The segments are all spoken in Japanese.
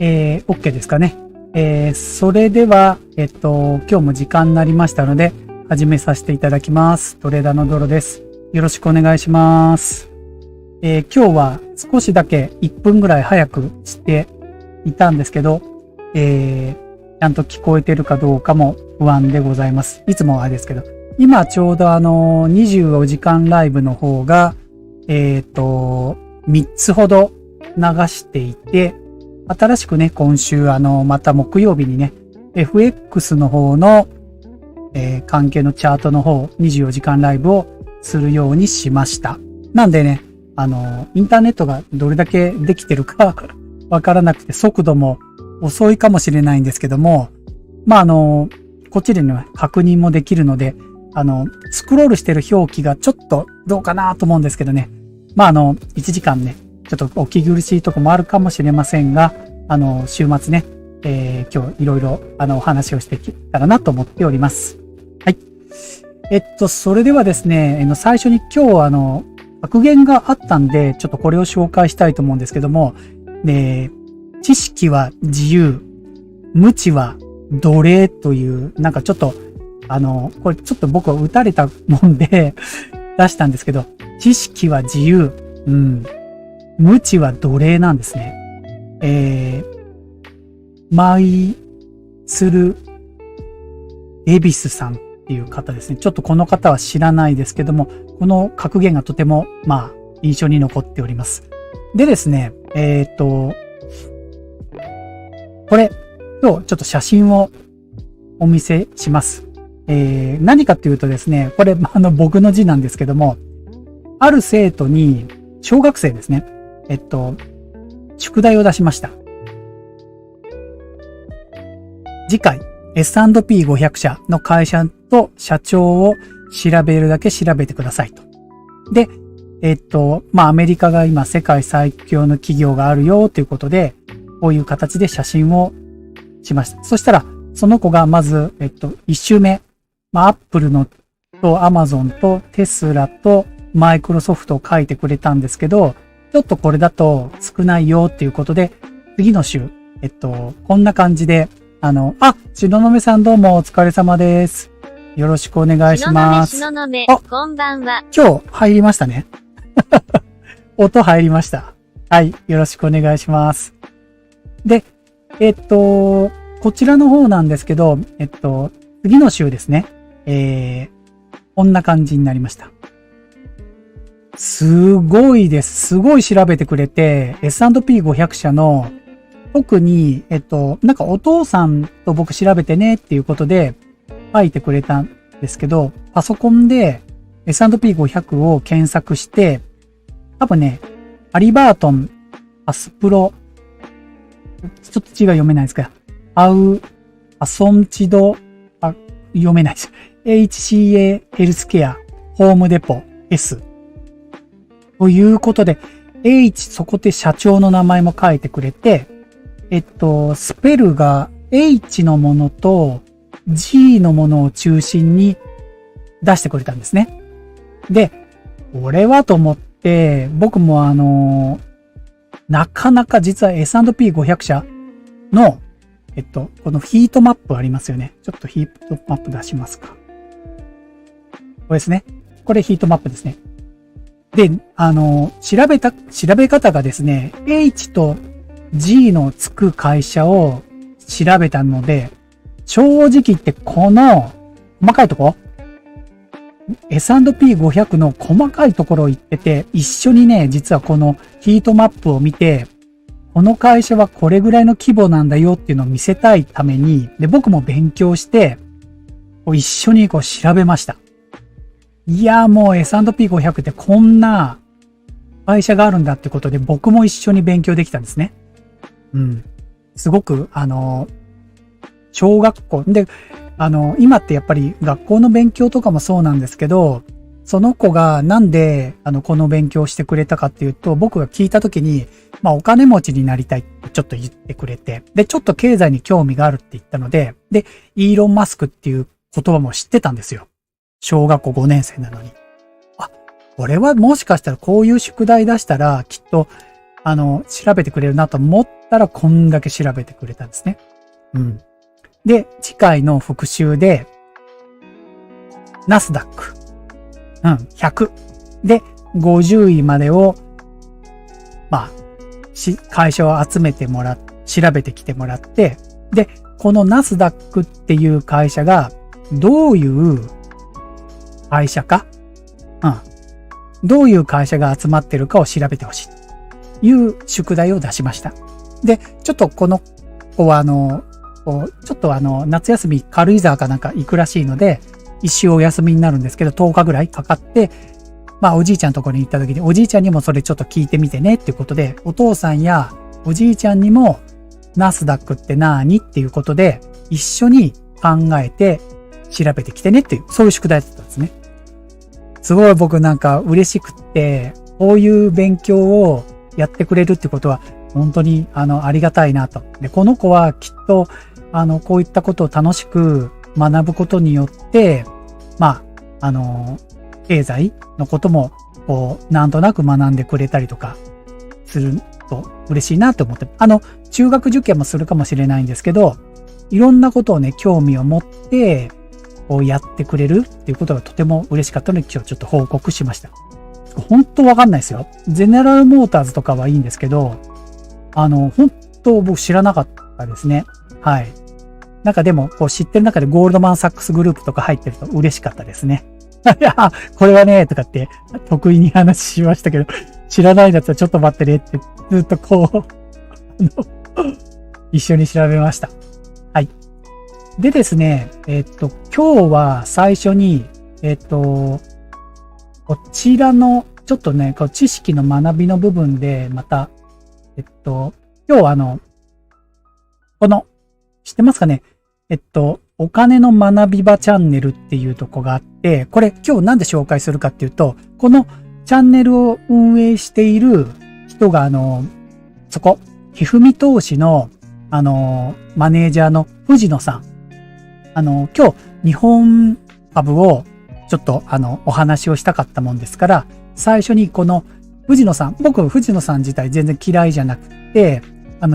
OK ですかね。それでは、今日も時間になりましたので、始めさせていただきます。トレーダーのドロです。よろしくお願いします。今日は少しだけ1分ぐらい早くしていたんですけど、ちゃんと聞こえてるかどうかも不安でございます。いつもはあれですけど、今ちょうど24時間ライブの方が、3つほど流していて、新しくね、今週また木曜日にね、FX の方の、関係のチャートの方、24時間ライブをするようにしました。なんでね、インターネットがどれだけできてるかわからなくて、速度も遅いかもしれないんですけども、こっちでね、確認もできるので、スクロールしてる表記がちょっとどうかなと思うんですけどね。1時間ね、ちょっとお聞き苦しいとこもあるかもしれませんが、週末ね、今日いろいろお話をしていけたらなと思っております。はい。それではですね、最初に今日格言があったんで、ちょっとこれを紹介したいと思うんですけども、知識は自由、無知は奴隷という、なんかちょっと、これちょっと僕は打たれたもんで出したんですけど、知識は自由、無知は奴隷なんですね。マイツルエビスさんっていう方ですね。ちょっとこの方は知らないですけども、この格言がとても、印象に残っております。でですね、これ、今日ちょっと写真をお見せします。何かっていうとですね、これ、僕の字なんですけども、ある生徒に、小学生ですね、宿題を出しました。次回、S&P500 社の会社と社長を調べるだけ調べてくださいと。で、アメリカが今世界最強の企業があるよということで、こういう形で写真をしました。そしたら、その子がまず、一周目、アップルのとアマゾンとテスラとマイクロソフトを書いてくれたんですけど、ちょっとこれだと少ないよっていうことで、次の週、こんな感じで、東雲さんどうもお疲れ様です。よろしくお願いします。東雲、こんばんは。今日入りましたね。音入りました。はい、よろしくお願いします。で、こちらの方なんですけど、次の週ですね。こんな感じになりました。すごいです。すごい調べてくれて、S&P500 社の、特に、なんかお父さんと僕調べてねっていうことで書いてくれたんですけど、パソコンで S&P500 を検索して、多分ね、ハリバートン、アスプロ、ちょっと字が読めないですか。アソンチド、読めないです。HCA ヘルスケア、ホームデポ、S。ということで、そこで社長の名前も書いてくれて、スペルが H のものと G のものを中心に出してくれたんですね。で、これはと思って、僕もなかなか実は S&P500 社の、このヒートマップありますよね。ちょっとヒートマップ出しますか。これですね。これヒートマップですね。で、調べ方がですね、H と G のつく会社を調べたので、正直言ってこの細かいとこ S&P500 の細かいところを言ってて、一緒にね、実はこのヒートマップを見て、この会社はこれぐらいの規模なんだよっていうのを見せたいために、で、僕も勉強して、一緒に調べました。いや、もう S&P500 ってこんな会社があるんだってことで僕も一緒に勉強できたんですね。すごく、小学校で、今ってやっぱり学校の勉強とかもそうなんですけど、その子がなんで、この勉強をしてくれたかっていうと、僕が聞いたときに、お金持ちになりたいってちょっと言ってくれて、で、ちょっと経済に興味があるって言ったので、で、イーロン・マスクっていう言葉も知ってたんですよ。小学校5年生なのに。これはもしかしたらこういう宿題出したら、きっと、調べてくれるなと思っったらこんだけ調べてくれたんですね。うん。で、次回の復習で、ナスダック。100。で、50位までを、まあ、会社を集めてもらっ調べてきてもらって、で、このナスダックっていう会社がどういう会社か、どういう会社が集まってるかを調べてほしいという宿題を出しました。で、ちょっとこの子はちょっと夏休み軽井沢かなんか行くらしいので、一週お休みになるんですけど、10日ぐらいかかって、まあおじいちゃんのところに行った時に、おじいちゃんにもそれちょっと聞いてみてねっていうことで、お父さんやおじいちゃんにもナスダックって何っていうことで、一緒に考えて調べてきてねっていう、そういう宿題だったんですね。すごい僕なんか嬉しくって、こういう勉強をやってくれるってことは、本当にありがたいなと。で、この子はきっと、こういったことを楽しく学ぶことによって、まあ、経済のことも、こう、なんとなく学んでくれたりとか、すると嬉しいなと思って、中学受験もするかもしれないんですけど、いろんなことをね、興味を持って、こうやってくれるっていうことがとても嬉しかったので、今日ちょっと報告しました。本当わかんないですよ。ゼネラルモーターズとかはいいんですけど、本当僕知らなかったですね。はい。なんかでも、こう知ってる中でゴールドマンサックスグループとか入ってると嬉しかったですね。いや、これはね、とかって得意に話しましたけど、知らないやつはちょっと待ってねってずっとこう、一緒に調べました。はい。でですね、今日は最初に、こちらの、ちょっとね、こう知識の学びの部分で、また、今日この、知ってますかね？お金の学び場チャンネルっていうとこがあって、これ今日なんで紹介するかっていうと、このチャンネルを運営している人がそこ、ひふみ投資のマネージャーの藤野さん。今日日本株をちょっとお話をしたかったもんですから、最初にこの藤野さん、僕藤野さん自体全然嫌いじゃなくて、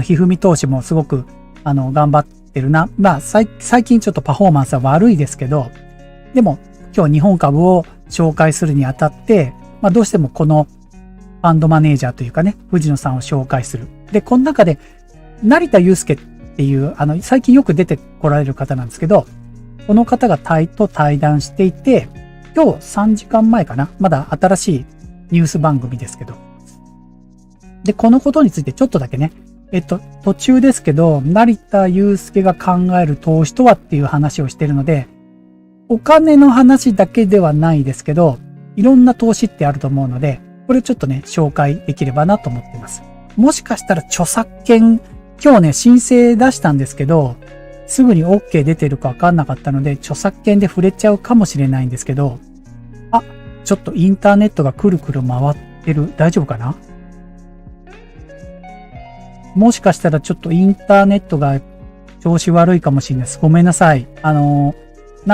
ひふみ投資もすごく頑張ってるな。まあ最近ちょっとパフォーマンスは悪いですけど、でも今日日本株を紹介するにあたって、まあどうしてもこのファンドマネージャーというかね、藤野さんを紹介する。で、この中で成田悠介っていう、最近よく出てこられる方なんですけど、この方が対談していて、今日3時間前かな、まだ新しいニュース番組ですけど。で、このことについてちょっとだけね、途中ですけど、成田悠介が考える投資とはっていう話をしているので、お金の話だけではないですけど、いろんな投資ってあると思うので、これちょっとね、紹介できればなと思っています。もしかしたら著作権、今日ね、申請出したんですけど、すぐに OK 出てるかわかんなかったので、著作権で触れちゃうかもしれないんですけど、ちょっとインターネットがくるくる回ってる。大丈夫かな？もしかしたらちょっとインターネットが調子悪いかもしれないです。ごめんなさい。なん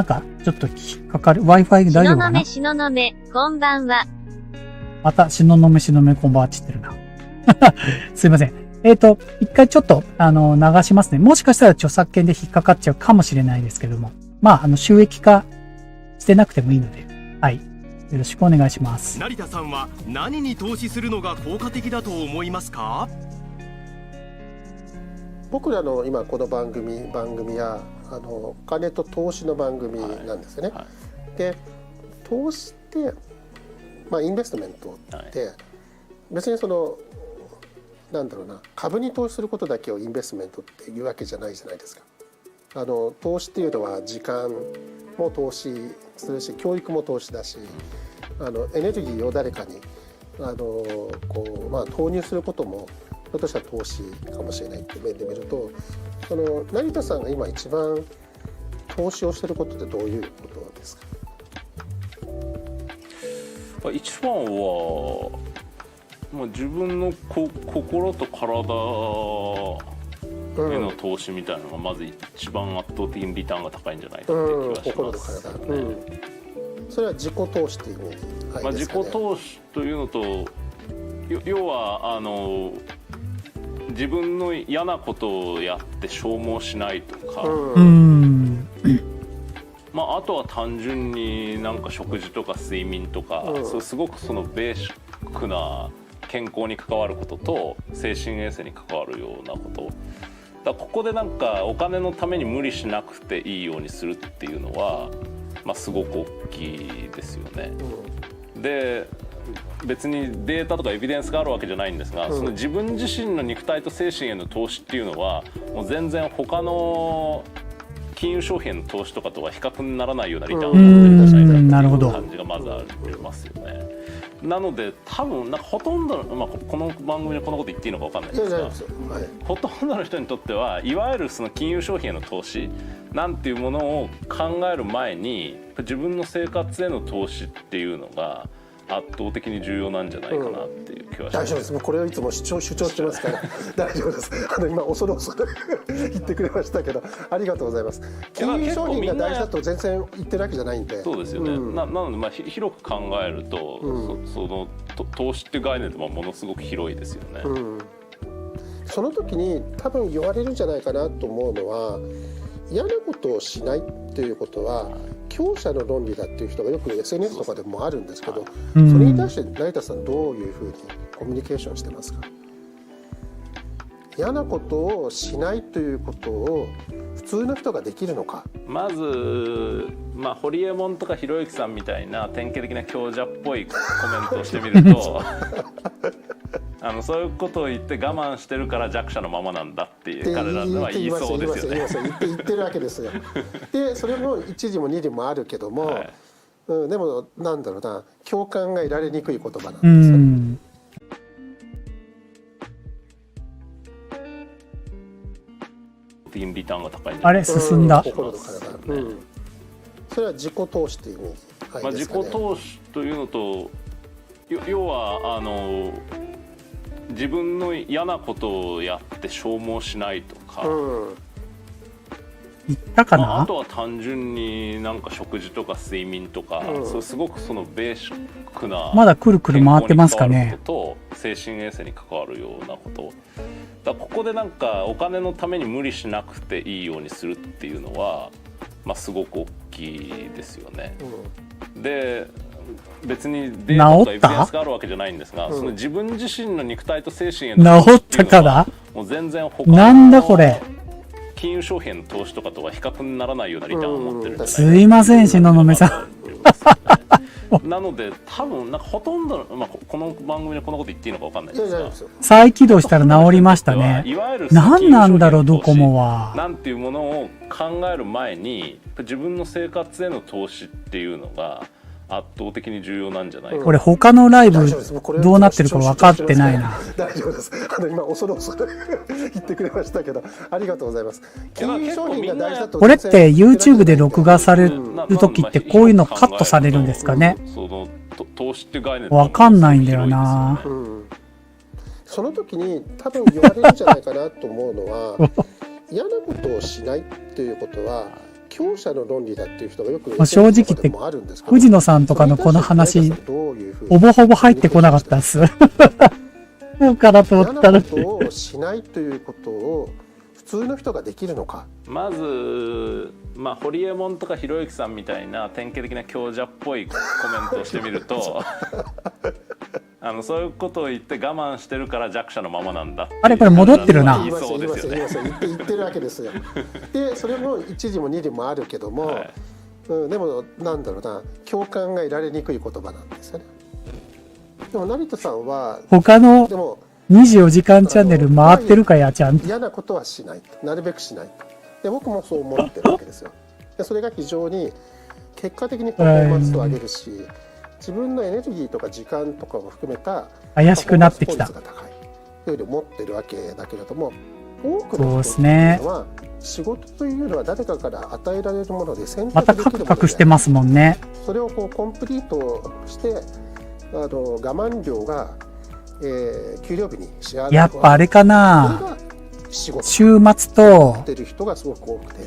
かちょっと引っかかる。Wi-Fi 大丈夫かな？しののめ、こんばんは。また、しののめこんばんはって言ってるな。すいません。一回ちょっと、流しますね。もしかしたら著作権で引っかかっちゃうかもしれないですけども。まあ、収益化してなくてもいいので。はい。よろしくお願いします。成田さんは何に投資するのが効果的だと思いますか？僕らの今この番組はお金と投資の番組なんですよね。はいはい、で投資って、まあ、インベストメントって、はい、別になんだろうな、株に投資することだけをインベストメントっていうわけじゃないじゃないですか。投資っていうのは時間も投資するし、教育も投資だし、エネルギーを誰かに投入することもひょっとしたら投資かもしれないって面で見ると、成田さんが今一番投資をしていることってどういうことですか？一番は、自分の心と体への投資みたいなのがまず一番圧倒的にリターンが高いんじゃないかっていう気がしますね。心と体、それは自己投資っていう意味ですかね。自己投資というのと、要は自分の嫌なことをやって消耗しないとか、まあ、あとは単純になんか食事とか睡眠とか、すごくそのベーシックな健康に関わることと精神衛生に関わるようなことだ、ここでなんかお金のために無理しなくていいようにするっていうのは、まあ、すごく大きいですよね。で別にデータとかエビデンスがあるわけじゃないんですが、その自分自身の肉体と精神への投資っていうのはもう全然他の金融商品への投資とかとは比較にならないようなリターンを持ってるんじゃないかっていう感じがまずありますよね。なので多分なんかほとんどの、まあ、この番組でこんなこと言っていいのか分かんないですが、ほとんどの人にとってはいわゆるその金融商品への投資なんていうものを考える前に自分の生活への投資っていうのが圧倒的に重要なんじゃないかなっていう気はします。大丈夫です。もうこれをいつも主張してますから大丈夫です。今恐る言ってくれましたけど、ありがとうございます。金融商品が大事だと全然言ってるわけじゃないんで。そうですよね。なのでまあ広く考えると、その投資っていう概念ってものすごく広いですよね。その時に多分言われるんじゃないかなと思うのは、嫌なことをしないっていうことは強者の論理だっていう人がよく SNS とかでもあるんですけど、それに対して成田さんどういうふうにコミュニケーションしてますか？嫌なことをしないということを普通の人ができるのか。まず、まあ、ホリエモンとかひろゆきさんみたいな典型的な強者っぽいコメントをしてみるとそういうことを言って我慢してるから弱者のままなんだっていう彼らは言いそうですよね。言ってるわけですよ。でそれも一時も二時もあるけども、でもなんだろうな、共感が得られにくい言葉なんですよね。リターンが高いんあれ進んだ。心と体、それは自己投資っていう意味ですかね。自己投資というのと、要は自分の嫌なことをやって消耗しないとか、言ったかな。あとは単純になんか食事とか睡眠とか、すごくそのベーシックなまだくるくる回ってますかね。と精神衛生に関わるようなことだ、ここでなんかお金のために無理しなくていいようにするっていうのは、まあ、すごく大きいですよね。で別にデータとかエビデンスがあるわけじゃないんですが、その自分自身の肉体と精神への治ったから、もう全然他なんだこれ、金融商品の投資とかとは比較にならないようなリターンを持ってるんじゃないかな。すいません、東雲さん。なので多分なんかほとんどの、まあ、この番組でこんなこと言っていいのか分かんないですが、再起動したら治りましたね。何なんだろうドコモは。なんていうものを考える前に自分の生活への投資っていうのが圧倒的に重要なんじゃないか。これ他のライブどうなってるか分かってないな。大丈夫です。今恐る言ってくれましたけど、ありがとうございます。金融商品が大事だと。これって YouTube で録画される時ってこういうのカットされるんですかね。その投資って概念分かんないんだよな。その時に多分言われるんじゃないかなと思うのは嫌なことをしないっていうことは強者の論理だっていう人がよく正直言って藤野さんとかのこの話ほぼほぼ入ってこなかったっす。そうかなと思ったら、嫌なことをしないということを普通の人ができるのか。まず、まあ、ホリエモンとかひろゆきさんみたいな典型的な強者っぽいコメントをしてみるとそういうことを言って我慢してるから弱者のままなんだっていう。あれこれ戻ってるな。言ってるわけですよ。でそれも一時も二時もあるけども、でもなんだろうな、共感が得られにくい言葉なんですよね。でも成田さんは他の24時間チャンネル回ってるかやちゃん。嫌なことはしない、なるべくしない。で僕もそう思ってるわけですよ。でそれが非常に結果的にパフォーマンスを上げるし、自分のエネルギーとか時間とかも含めた怪しくなってきたパフォーマンス効率が高いというより持ってるわけだけれども、多くの人というのは仕事というのは誰かから与えられるもので選また択できるもので、カクカクしてますもんね。それをこうコンプリートして我慢量が、給料日に支払う。やっぱあれかな、週末とってる人がすごく多くて、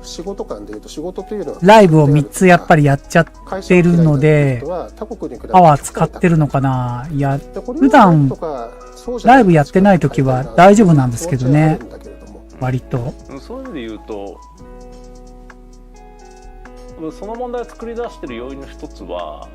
仕事間でいうと、仕事というのはライブを3つやっぱりやっちゃってるので、他国に比べてパワー使ってるのかな。いや、でこれ普段とかそうじゃないライブやってない時は大丈夫なんですけどね気持ちはあるんだけれども割と。そういう意味で言うと、その問題を作り出している要因の一つは、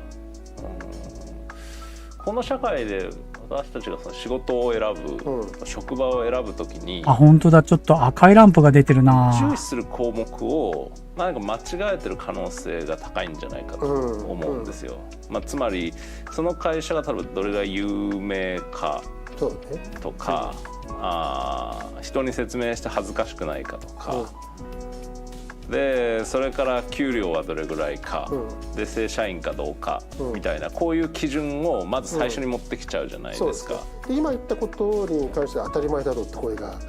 この社会で私たちがその仕事を選ぶ、職場を選ぶときにあ、本当だ。ちょっと赤いランプが出てるな。注視する項目を何か間違えてる可能性が高いんじゃないかと思うんですよ。つまりその会社が例えばどれが有名かとか、人に説明して恥ずかしくないかとか、でそれから給料はどれぐらいか、で正社員かどうか、みたいなこういう基準をまず最初に持ってきちゃうじゃないですか。で今言ったことに関しては当たり前だろうって声が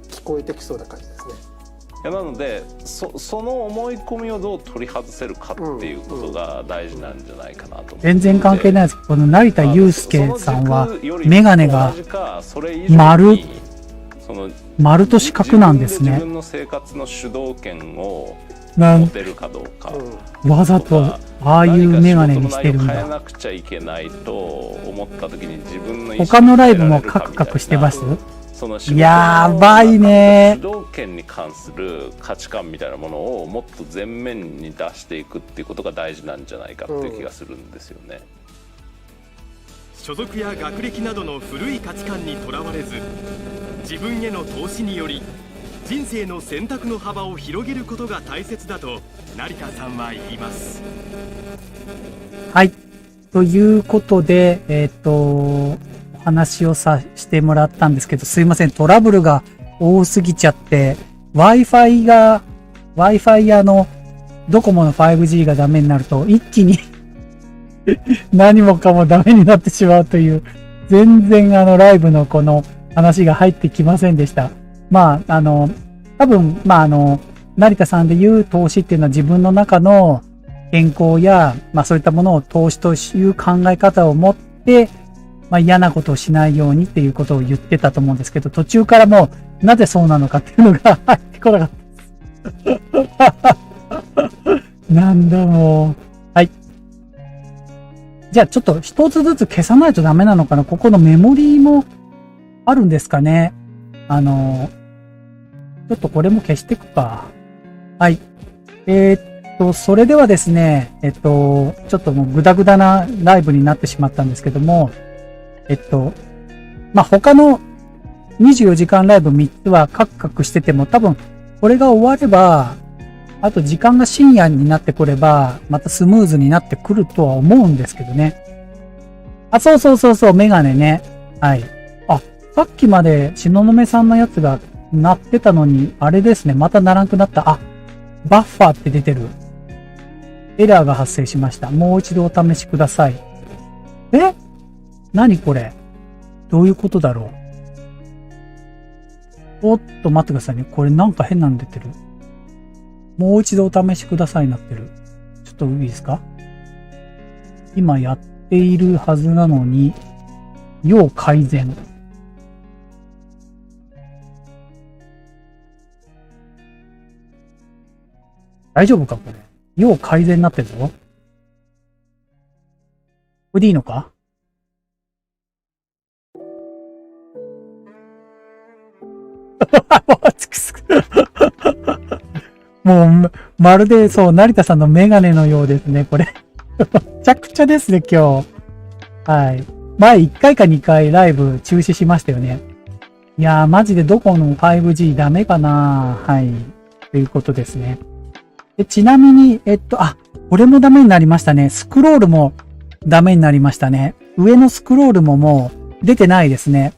聞こえてきそうな感じですね。なのでその思い込みをどう取り外せるかっていうことが大事なんじゃないかなと思って、全然関係ないです。この成田悠介さんはメガネが丸と四角なんですね。自分の生活の主導権を持てるかどうか、わざとああいうメガネにしてるんだ。変えなくちゃいけないと思った時に自分の他のライブもカクカクしてます。やばいね。主導権に関する価値観みたいなものをもっと前面に出していくっていうことが大事なんじゃないかっていう気がするんですよね。所属や学歴などの古い価値観にとらわれず、自分への投資により人生の選択の幅を広げることが大切だと成田さんは言います。はい。ということで、お話をしてもらったんですけど、すいません。トラブルが多すぎちゃって、Wi-Fi やドコモの 5G がダメになると、一気に何もかもダメになってしまうという、全然ライブのこの話が入ってきませんでした。多分、成田さんで言う投資っていうのは自分の中の健康や、そういったものを投資という考え方を持って、嫌なことをしないようにっていうことを言ってたと思うんですけど、途中からもう、なぜそうなのかっていうのが入ってこなかったです。なんだもう。はい。じゃあちょっと一つずつ消さないとダメなのかな。ここのメモリーもあるんですかね。ちょっとこれも消していくか。はい。それではですね、ちょっともうグダグダなライブになってしまったんですけども、他の24時間ライブ3つはカクカクしてても多分これが終われば、あと時間が深夜になってくれば、またスムーズになってくるとは思うんですけどね。あ、そう、メガネね。はい。あ、さっきまで東雲さんのやつが鳴ってたのに、あれですね、また鳴らなくなった。あ、バッファーって出てる。エラーが発生しました。もう一度お試しください。何これ？どういうことだろう？おっと、待ってくださいね。これなんか変なの出てる。もう一度お試しくださいになってる。ちょっといいですか？今やっているはずなのに、要改善。大丈夫かこれ。要改善になってるぞ。これでいいのか？もう、まるでそう、成田さんのメガネのようですね、これ。めちゃくちゃですね、今日。はい。前1回か2回ライブ中止しましたよね。いやー、マジでどこの 5G ダメかな？はい。ということですね。で、ちなみに、これもダメになりましたね。スクロールもダメになりましたね。上のスクロールももう出てないですね。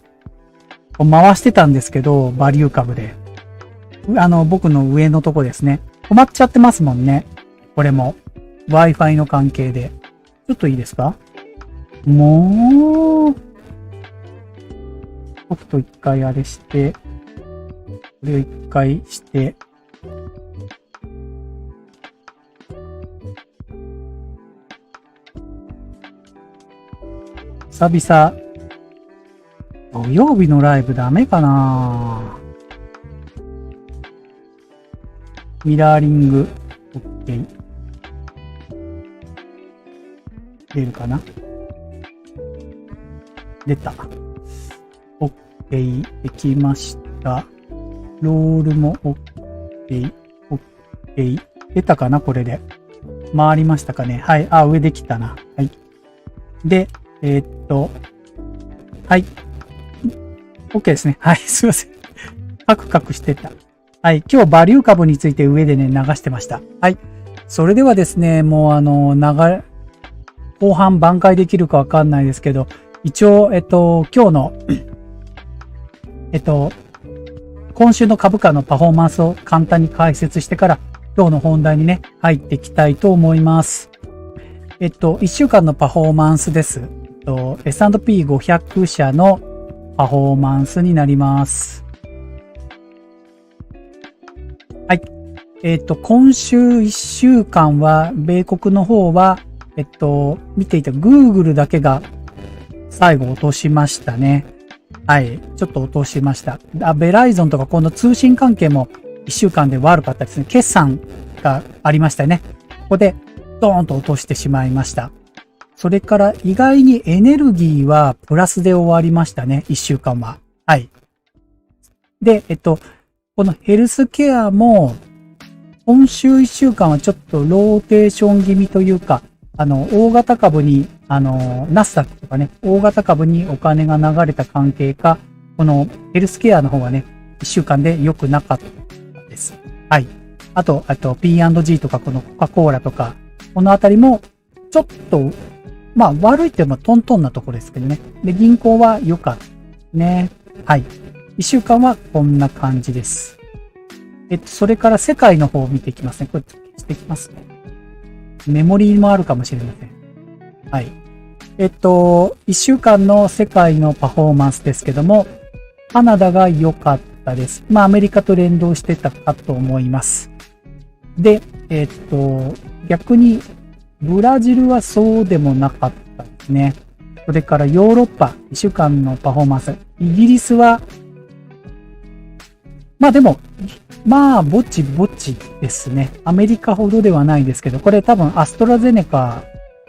回してたんですけど、バリュー株で。僕の上のとこですね。止まっちゃってますもんね。これも。Wi-Fi の関係で。ちょっといいですか？もう、ソフト一回あれして、これを一回して、久々、土曜日のライブダメかな？ミラーリング。OK。出るかな？出た。OK。できました。ロールも OK。OK。出たかなこれで。回りましたかね。はい。あ、上できたな。はい。で、はい。OK ですね。はい。すいません。カクカクしてた。はい。今日バリュー株について上でね、流してました。はい。それではですね、もう後半挽回できるかわかんないですけど、一応、今日の、今週の株価のパフォーマンスを簡単に解説してから、今日の本題にね、入っていきたいと思います。1週間のパフォーマンスです。S&P500 社のパフォーマンスになります。はい。今週1週間は、米国の方は、見ていた Google だけが最後落としましたね。はい。ちょっと落としました。ベライゾンとかこの通信関係も1週間で悪かったですね。決算がありましたね。ここでドーンと落としてしまいました。それから意外にエネルギーはプラスで終わりましたね。1週間は。はい。で、このヘルスケアも今週1週間はちょっとローテーション気味というか、大型株に、ナスダックとかね、大型株にお金が流れた関係か、このヘルスケアの方はね、1週間で良くなかったです。はい。あと P&G とか、このコカ・コーラとか、このあたりも、ちょっと、まあ悪いって言えばトントンなところですけどね。で、銀行は良かったね。はい。1週間はこんな感じです。それから世界の方を見ていきますね。これ消していきますね。メモリーもあるかもしれません。はい。1週間の世界のパフォーマンスですけども、カナダが良かったです。まあ、アメリカと連動してたかと思います。で、逆に、ブラジルはそうでもなかったですね。それからヨーロッパ、1週間のパフォーマンス。イギリスは、まあでも、まあ、ぼちぼちですね。アメリカほどではないですけど、これ多分アストラゼネカ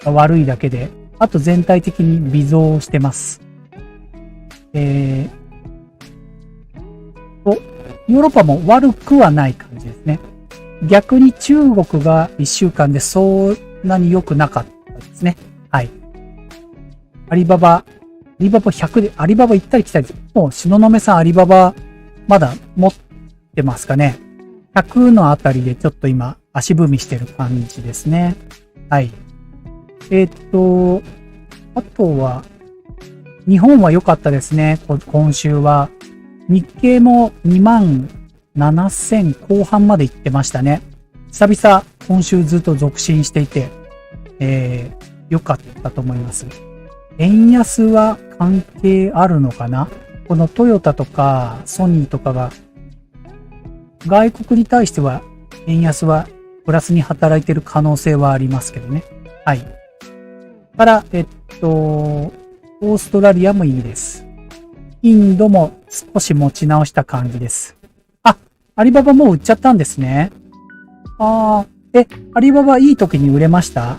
が悪いだけで、あと全体的に微増してます。ヨーロッパも悪くはない感じですね。逆に中国が1週間でそんなに良くなかったですね。はい。アリババ100で、アリババ行ったり来たり、もう東雲さんアリババまだ持ってますかね。100のあたりでちょっと今足踏みしてる感じですね。はい。あとは、日本は良かったですね。今週は。日経も27,000後半まで行ってましたね。久々、今週ずっと続伸していて、良かったと思います。円安は関係あるのかな？このトヨタとかソニーとかが、外国に対しては円安はプラスに働いている可能性はありますけどね。はい。から、オーストラリアもいいです。インドも少し持ち直した感じです。あ、アリババもう売っちゃったんですね。アリババいい時に売れました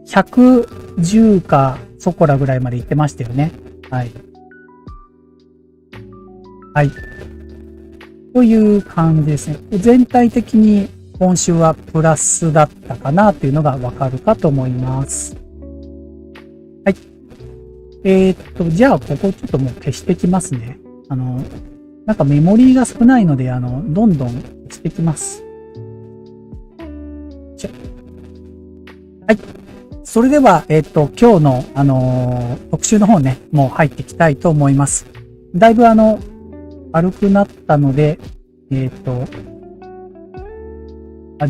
？110かそこらぐらいまで行ってましたよね。はい。はい。という感じですね。全体的に今週はプラスだったかなっていうのがわかるかと思います。はい。じゃあ、ここちょっともう消してきますね。なんかメモリーが少ないので、どんどん消してきます。はい。それでは、今日の、特集の方ね、もう入っていきたいと思います。だいぶ軽くなったので、で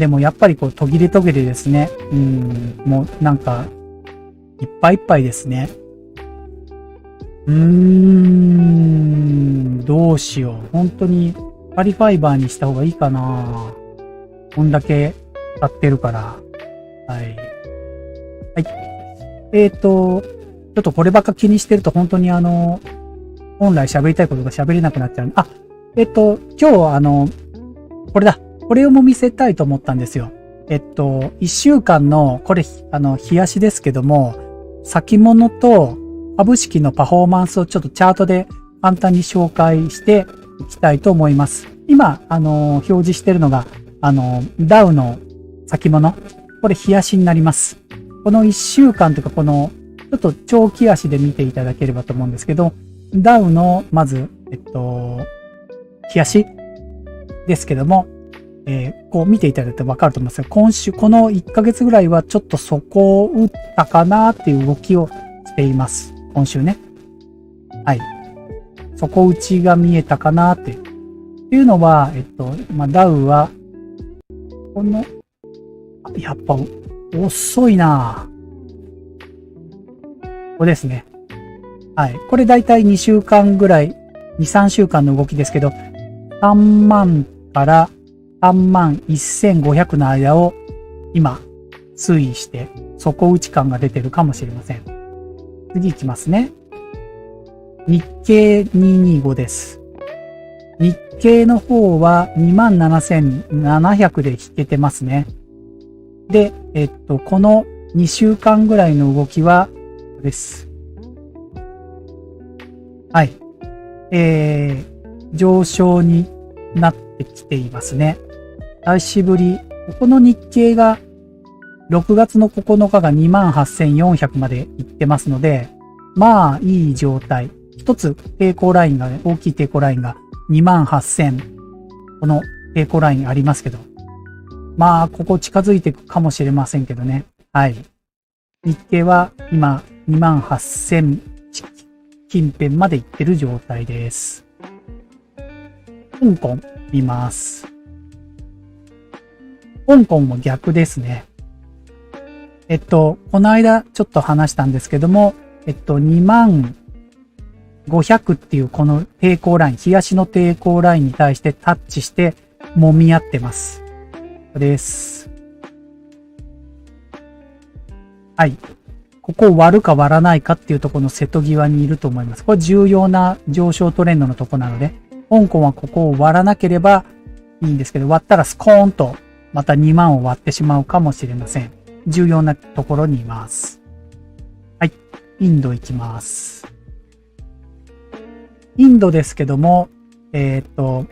もやっぱりこう途切れ途切れですね。もうなんか、いっぱいいっぱいですね。どうしよう。本当に、パリファイバーにした方がいいかな。こんだけ使ってるから。はい。はい。ちょっとこればっか気にしてると本当に本来喋りたいことが喋れなくなっちゃう。今日これだ。これをも見せたいと思ったんですよ。1週間の、これ、日足ですけども、先物と株式のパフォーマンスをちょっとチャートで簡単に紹介していきたいと思います。今、表示しているのが、ダウの先物。これ、日足になります。この1週間というか、この、ちょっと長期足で見ていただければと思うんですけど、ダウの、まず、日足ですけども、こう見ていただいてわかると思いますが、今週、この1ヶ月ぐらいはちょっと底を打ったかなっていう動きをしています。今週ね。はい。底打ちが見えたかなって。っていうのは、ダウは、やっぱ、遅いなここですね。はい。これだいたい2週間ぐらい、2、3週間の動きですけど、3万から31,500の間を今推移して底打ち感が出てるかもしれません。次行きますね。日経225です。日経の方は 27,700 で引けてますね。で、この2週間ぐらいの動きは、です。はい。上昇になってきていますね。久しぶり。ここの日経が6月の9日が 28,400 まで行ってますので、まあいい状態。一つ抵抗ラインがね、大きい抵抗ラインが 28,000 この抵抗ラインありますけど、まあここ近づいていくかもしれませんけどね。はい。日経は今 28,000 近辺まで行ってる状態です。香港見ます。香港も逆ですね。この間ちょっと話したんですけども、25,000っていうこの抵抗ライン、日足の抵抗ラインに対してタッチして揉み合ってます。これです。はい。ここを割るか割らないかっていうところの瀬戸際にいると思います。これ重要な上昇トレンドのとこなので、香港はここを割らなければいいんですけど、割ったらスコーンとまた2万を割ってしまうかもしれません。重要なところにいます。はい。インド行きます。インドですけども、6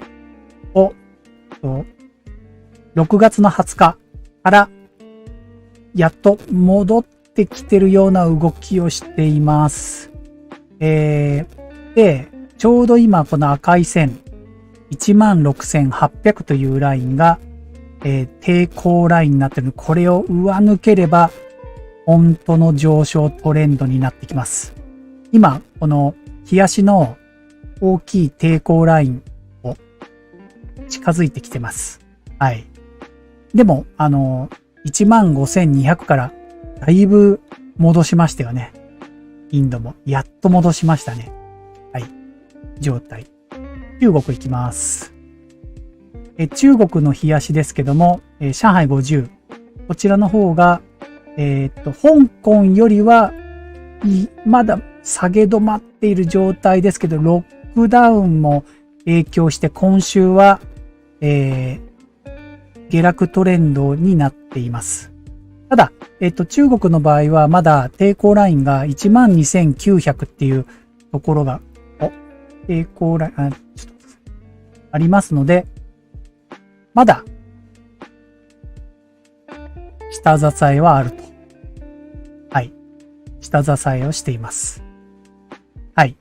月の20日からやっと戻ってきてるような動きをしています。で、ちょうど今この赤い線、16,800 というラインが、抵抗ラインになっているので、これを上抜ければ、本当の上昇トレンドになってきます。今、この日足の大きい抵抗ラインを近づいてきてます。はい。でも、15,200 からだいぶ戻しましたよね。インドも。やっと戻しましたね。はい。状態。中国行きます。中国の日足ですけども、上海50。こちらの方が、香港よりは、まだ下げ止まっている状態ですけど、ロックダウンも影響して今週は、下落トレンドになっています。ただ、中国の場合はまだ抵抗ラインが 12,900 っていうところが、抵抗ライン、ありますので、まだ、下支えはあると。はい。下支えをしています。はい。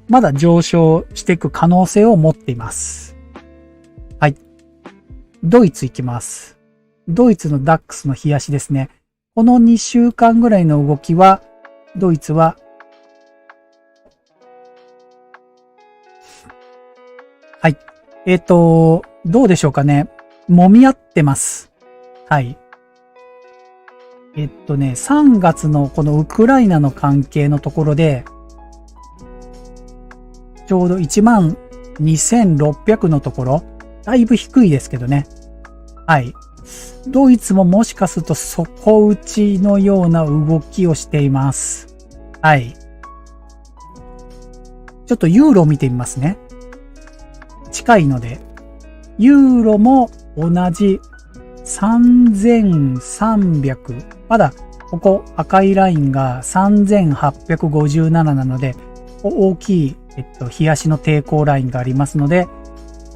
まだ上昇していく可能性を持っています。はい。ドイツ行きます。ドイツのダックスの日足ですね。この2週間ぐらいの動きは、ドイツは、はい。どうでしょうかね。揉み合ってます。はい。3月のこのウクライナの関係のところで、ちょうど 12,600 のところ、だいぶ低いですけどね。はい。ドイツももしかすると底打ちのような動きをしています。はい。ちょっとユーロを見てみますね。近いので。ユーロも、同じ3300。まだ、ここ赤いラインが3857なので、大きい、日足の抵抗ラインがありますので、こ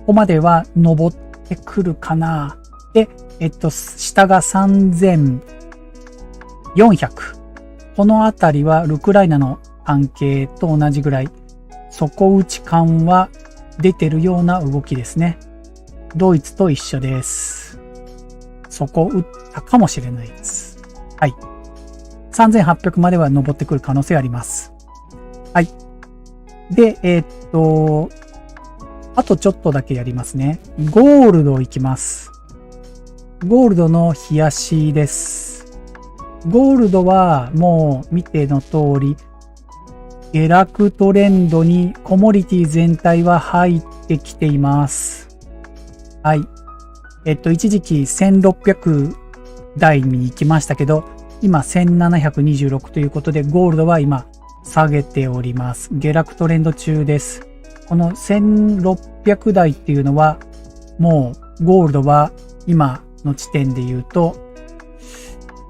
こまでは登ってくるかな。で、下が3400。このあたりはルクライナの関係と同じぐらい、底打ち感は出てるような動きですね。ドイツと一緒です。底打ったかもしれないです。はい。3800までは登ってくる可能性あります。はい。で、あとちょっとだけやりますね。ゴールドいきます。ゴールドの日足です。ゴールドはもう見ての通り、下落トレンドにコモディティ全体は入ってきています。はい。一時期1600台に行きましたけど、今1726ということで、ゴールドは今下げております。下落トレンド中です。この1600台っていうのは、もうゴールドは今の地点で言うと、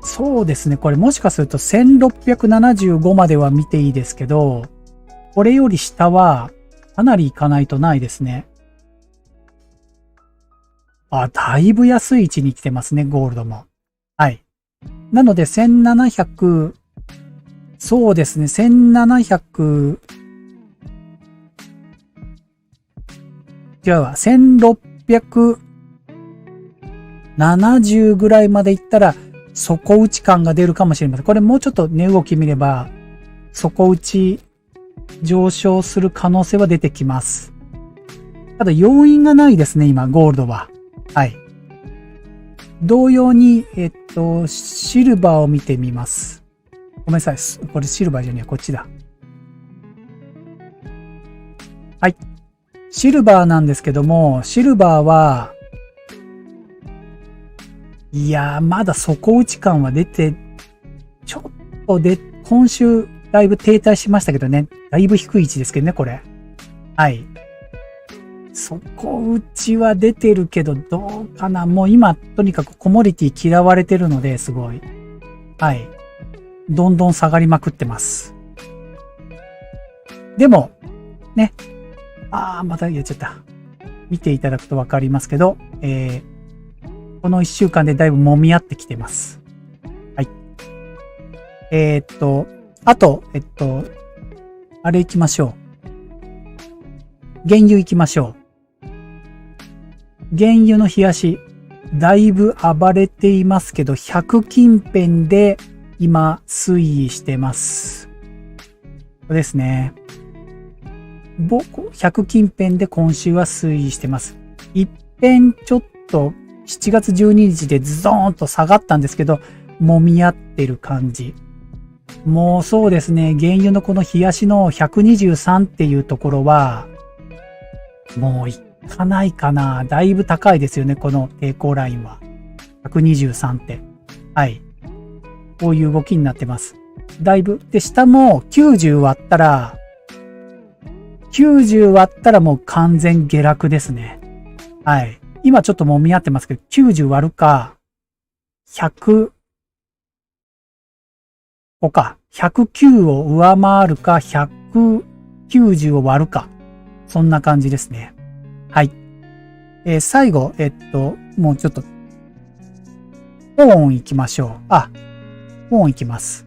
そうですね。これもしかすると1675までは見ていいですけど、これより下はかなりいかないとないですね。だいぶ安い位置に来てますね、ゴールドも。はい。なので1700、そうですね、1700、違うわ、1670ぐらいまでいったら、底打ち感が出るかもしれません。これもうちょっと値動き見れば、底打ち上昇する可能性は出てきます。ただ要因がないですね、今、ゴールドは。はい。同様に、シルバーを見てみます。ごめんなさい。これシルバーじゃねえ、こっちだ。はい。シルバーなんですけども、シルバーは、いやー、まだ底打ち感は出て、ちょっと今週だいぶ停滞しましたけどね。だいぶ低い位置ですけどね、これ。はい。底打ちは出てるけど、どうかな。もう今、とにかくコモディティ嫌われてるので、すごい。はい。どんどん下がりまくってます。でも、ね。またやっちゃった。見ていただくとわかりますけど、この1週間でだいぶ揉み合ってきてます。はい。あと、あれ行きましょう。原油行きましょう。原油の日足、だいぶ暴れていますけど、100近辺で今推移してます。これですね。100近辺で今週は推移してます。一遍ちょっと7月12日でズドーンと下がったんですけど、揉み合ってる感じ。もうそうですね、原油のこの日足の123っていうところは、もういかないかな。だいぶ高いですよね、この抵抗ラインは。123って。はい。こういう動きになってます。だいぶ。で、下も90割ったら、90割ったらもう完全下落ですね。はい。今ちょっと揉み合ってますけど、90割るか、100、109を上回るか、190を割るか。そんな感じですね。はい。最後、もうちょっと、コーン行きましょう。コーン行きます。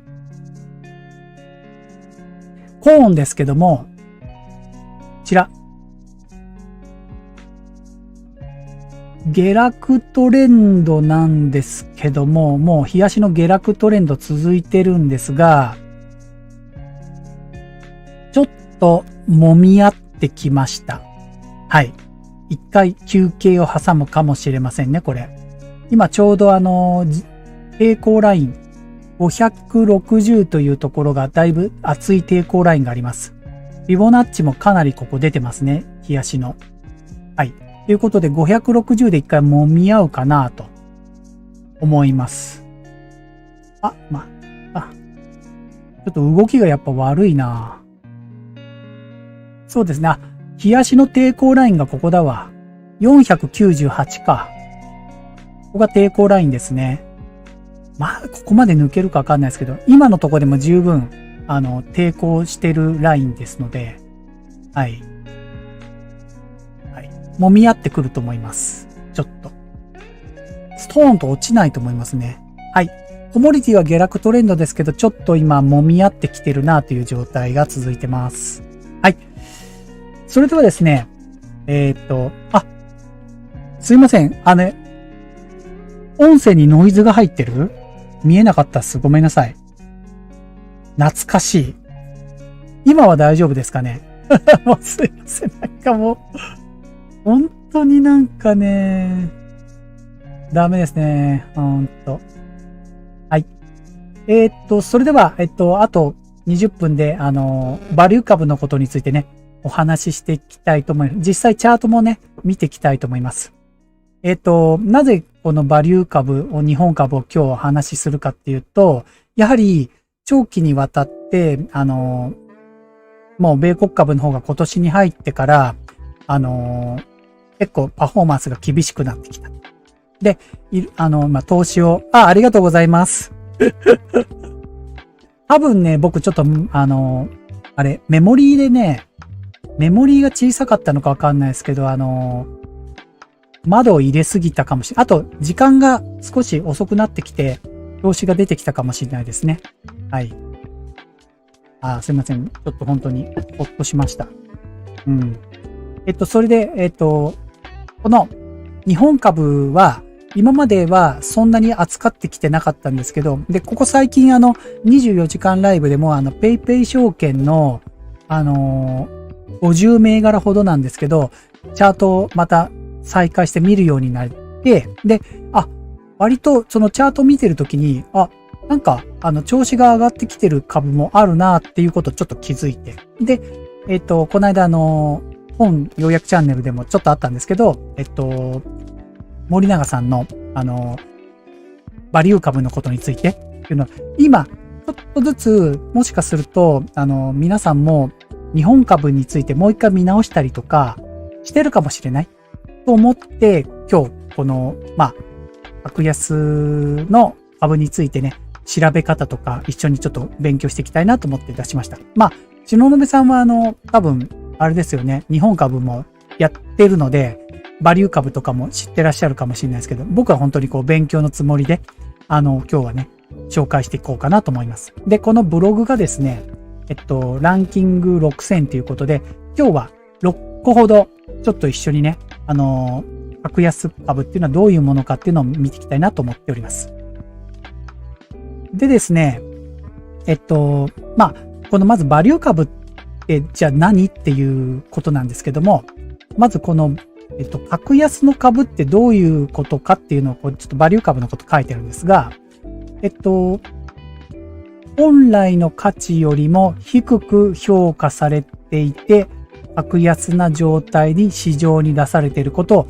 コーンですけども、こちら。下落トレンドなんですけども、もう日足の下落トレンド続いてるんですが、ちょっと揉み合ってきました。はい。一回休憩を挟むかもしれませんね、これ。今ちょうど抵抗ライン560というところがだいぶ厚い抵抗ラインがあります。フィボナッチもかなりここ出てますね、日足の。はい。ということで560で一回揉み合うかなと思います。ちょっと動きがやっぱ悪いな。そうですね。日足の抵抗ラインがここだわ。498か。ここが抵抗ラインですね。まあ、ここまで抜けるかわかんないですけど、今のところでも十分、抵抗してるラインですので、はい。はい。揉み合ってくると思います。ちょっと。ストーンと落ちないと思いますね。はい。コモディティは下落トレンドですけど、ちょっと今揉み合ってきてるなという状態が続いてます。はい。それではですね、すいません。音声にノイズが入ってる？見えなかったっす。ごめんなさい。懐かしい。今は大丈夫ですかね？もうすいません。なんかもう、本当になんかね、ダメですね。はい。それでは、あと20分で、バリュー株のことについてね、お話ししていきたいと思います。実際チャートもね、見ていきたいと思います。なぜこのバリュー株を、日本株を今日お話しするかっていうと、やはり長期にわたって、もう米国株の方が今年に入ってから、結構パフォーマンスが厳しくなってきた。で、投資を、ありがとうございます。多分ね、僕ちょっと、メモリーが小さかったのかわかんないですけど、窓を入れすぎたかもしれない。あと、時間が少し遅くなってきて、調子が出てきたかもしれないですね。はい。すいません。ちょっと本当にほっとしました。うん。それで、この日本株は、今まではそんなに扱ってきてなかったんですけど、で、ここ最近24時間ライブでもペイペイ証券の、50銘柄ほどなんですけど、チャートをまた再開して見るようになって、で、割とそのチャート見てるときに、なんか、調子が上がってきてる株もあるなっていうことをちょっと気づいて。で、この間本要約チャンネルでもちょっとあったんですけど、森永さんの、バリュー株のことについてっていうのは、今、ちょっとずつ、もしかすると、皆さんも日本株についてもう一回見直したりとかしてるかもしれないと思って、今日、この、格安の株についてね、調べ方とか一緒にちょっと勉強していきたいなと思って出しました。篠延さんは多分、あれですよね、日本株もやってるので、バリュー株とかも知ってらっしゃるかもしれないですけど、僕は本当に勉強のつもりで、今日はね、紹介していこうかなと思います。で、このブログがですね、ランキング6000ということで、今日は6個ほど、ちょっと一緒にね、格安株っていうのはどういうものかっていうのを見ていきたいなと思っております。でですね、このまずバリュー株ってじゃあ何っていうことなんですけども、まずこの、格安の株ってどういうことかっていうのをちょっとバリュー株のこと書いてるんですが、本来の価値よりも低く評価されていて、格安な状態に市場に出されていることを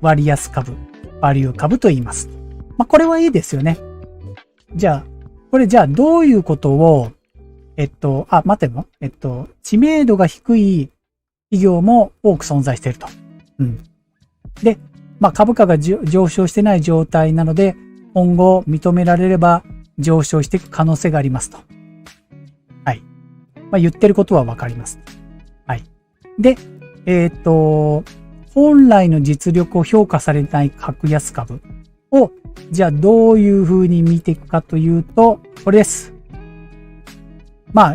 割安株、バリュー株と言います。これはいいですよね。じゃあどういうことを、知名度が低い企業も多く存在していると。で、株価が上昇してない状態なので、今後認められれば上昇していく可能性がありますと。はい。言ってることはわかります。はい。で、本来の実力を評価されない格安株を、じゃあどういう風に見ていくかというと、これです。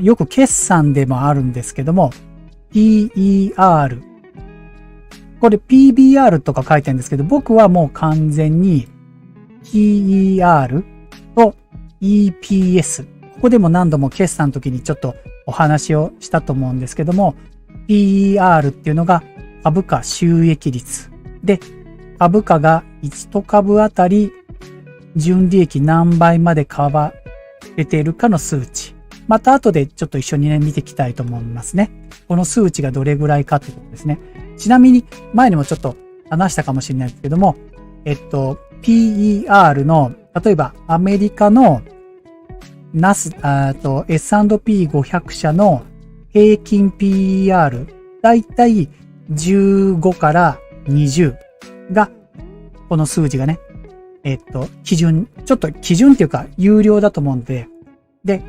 よく決算でもあるんですけども、PER。これ PBR とか書いてるんですけど、僕はもう完全に PER と EPS。ここでも何度も決算の時にちょっとお話をしたと思うんですけども、PER っていうのが株価収益率。で、株価が1株あたり純利益何倍まで買われているかの数値。また後でちょっと一緒にね、見ていきたいと思いますね。この数値がどれぐらいかってことですね。ちなみに、前にもちょっと話したかもしれないですけども、PER の、例えばアメリカのS&P500 社の平均 PER、だいたい15から20が、この数字がね、基準、ちょっと基準っていうか、有料だと思うんで、で、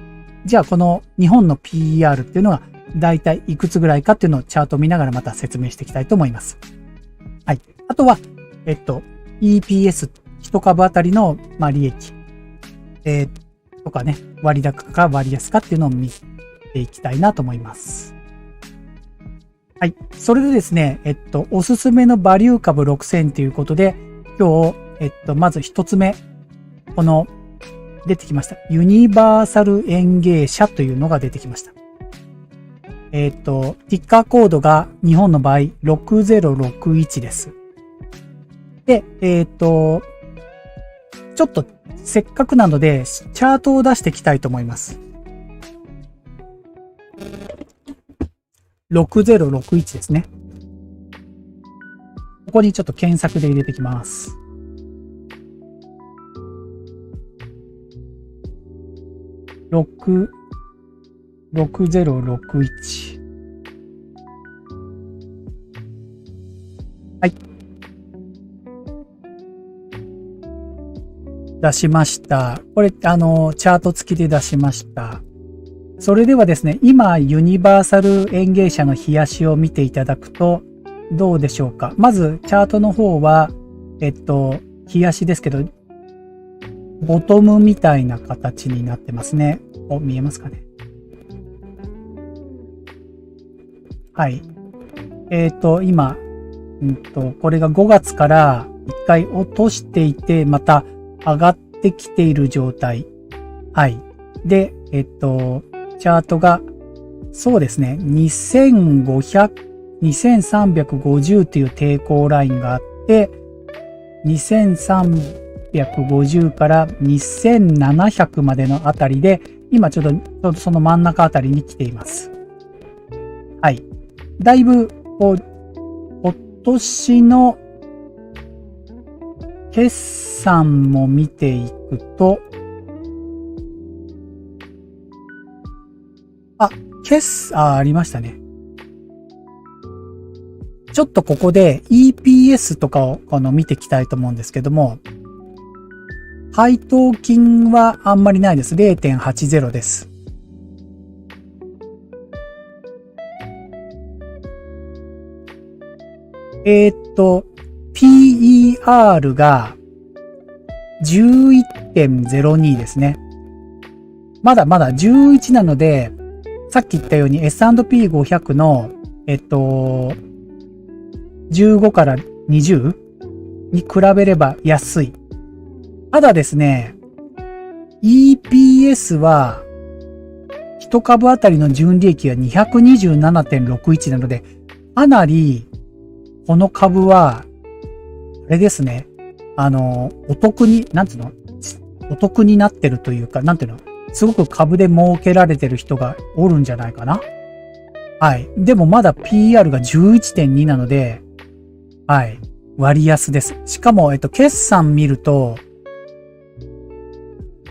じゃあこの日本の PER っていうのは、だいたいいくつぐらいかっていうのをチャートを見ながらまた説明していきたいと思います。はい。あとは、EPS、一株あたりの、利益、とかね、割高か割安かっていうのを見ていきたいなと思います。はい。それでですね、おすすめのバリュー株6000ということで、今日、まず一つ目、この、出てきました。ユニバーサルエンゲー社というのが出てきました。ティッカーコードが日本の場合6061です。で、ちょっとせっかくなので、チャートを出していきたいと思います。6061ですね。ここにちょっと検索で入れてきます。6061。はい。出しました。これ、チャート付きで出しました。それではですね、今、ユニバーサル園芸社の冷やしを見ていただくと、どうでしょうか。まず、チャートの方は、冷やしですけど、ボトムみたいな形になってますね。見えますかね。はい。今、これが5月から1回落としていて、また上がってきている状態。はい。で、チャートが、そうですね、2350という抵抗ラインがあって、2350から2700までのあたりで、今ちょうどその真ん中あたりに来ています。はい。だいぶ、今年の決算も見ていくと、ありましたね。ちょっとここで EPS とかを見ていきたいと思うんですけども、配当金はあんまりないです。0.80 です。PER が 11.02 ですね。まだまだ11なので、さっき言ったように S&P500 の、15から20に比べれば安い。ただですね、EPS は、一株あたりの純利益が 227.61 なので、かなり、この株は、あれですね、お得に、お得になってるというか、すごく株で儲けられてる人がおるんじゃないかな。はい。でもまだ PR が 11.2 なので、はい。割安です。しかも、決算見ると、